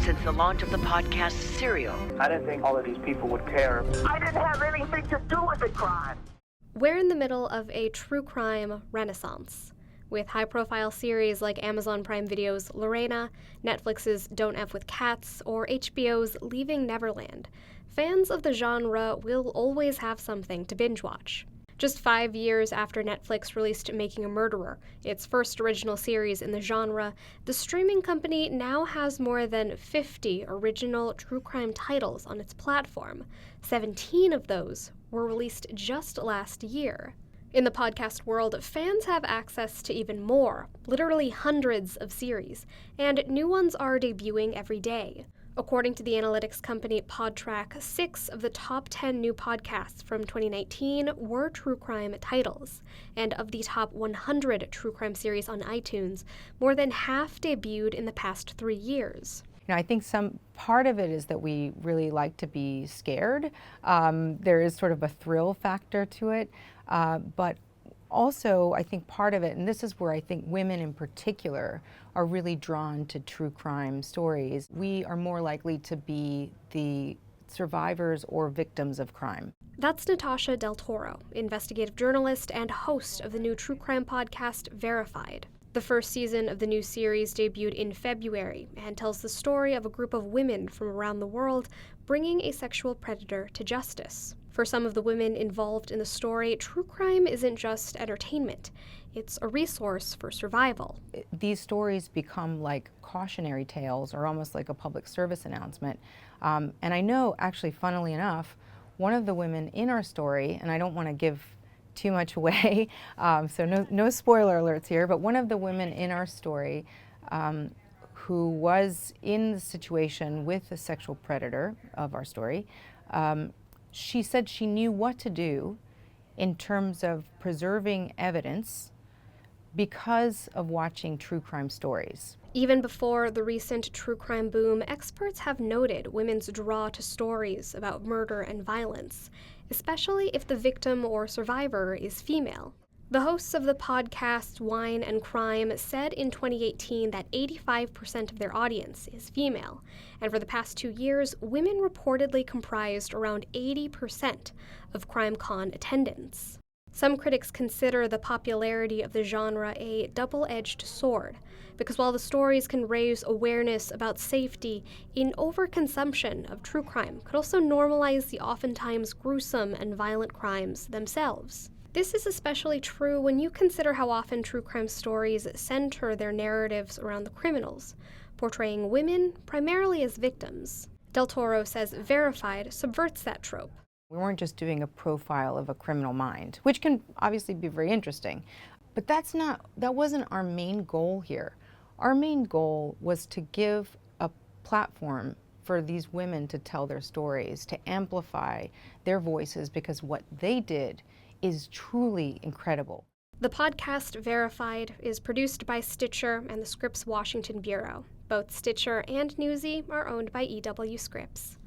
since the launch of the podcast Serial. I didn't think all of these people would care. I didn't have anything to do with the crime. We're in the middle of a true crime renaissance, with high-profile series like Amazon Prime Video's Lorena, Netflix's Don't F with Cats, or HBO's Leaving Neverland. Fans of the genre will always have something to binge-watch. Just 5 years after Netflix released Making a Murderer, its first original series in the genre, the streaming company now has more than 50 original true crime titles on its platform. 17 of those were released just last year. In the podcast world, fans have access to even more, literally hundreds of series, and new ones are debuting every day. According to the analytics company Podtrac, 6 of the top 10 new podcasts from 2019 were true crime titles. And of the top 100 true crime series on iTunes, more than half debuted in the past 3 years. I think some part of it is that we really like to be scared. There is sort of a thrill factor to it, but also I think part of it, and this is where I think women in particular are really drawn to true crime stories. We are more likely to be the survivors or victims of crime. That's Natasha Del Toro, investigative journalist and host of the new true crime podcast Verified. The first season of the new series debuted in February and tells the story of a group of women from around the world bringing a sexual predator to justice. For some of the women involved in the story, true crime isn't just entertainment. It's a resource for survival. These stories become like cautionary tales or almost like a public service announcement. And I know, actually, funnily enough, one of the women in our story, and I don't want to give too much away, so no spoiler alerts here, but one of the women in our story who was in the situation with the sexual predator of our story, she said she knew what to do in terms of preserving evidence because of watching true crime stories. Even before the recent true crime boom, experts have noted women's draw to stories about murder and violence, especially if the victim or survivor is female. The hosts of the podcast Wine and Crime said in 2018 that 85% of their audience is female, and for the past 2 years, women reportedly comprised around 80% of CrimeCon attendance. Some critics consider the popularity of the genre a double-edged sword, because while the stories can raise awareness about safety, an overconsumption of true crime could also normalize the oftentimes gruesome and violent crimes themselves. This is especially true when you consider how often true crime stories center their narratives around the criminals, portraying women primarily as victims. Del Toro says Verified subverts that trope. We weren't just doing a profile of a criminal mind, which can obviously be very interesting, but that wasn't our main goal here. Our main goal was to give a platform for these women to tell their stories, to amplify their voices, because what they did is truly incredible. The podcast Verified is produced by Stitcher and the Scripps Washington Bureau. Both Stitcher and Newsy are owned by EW Scripps.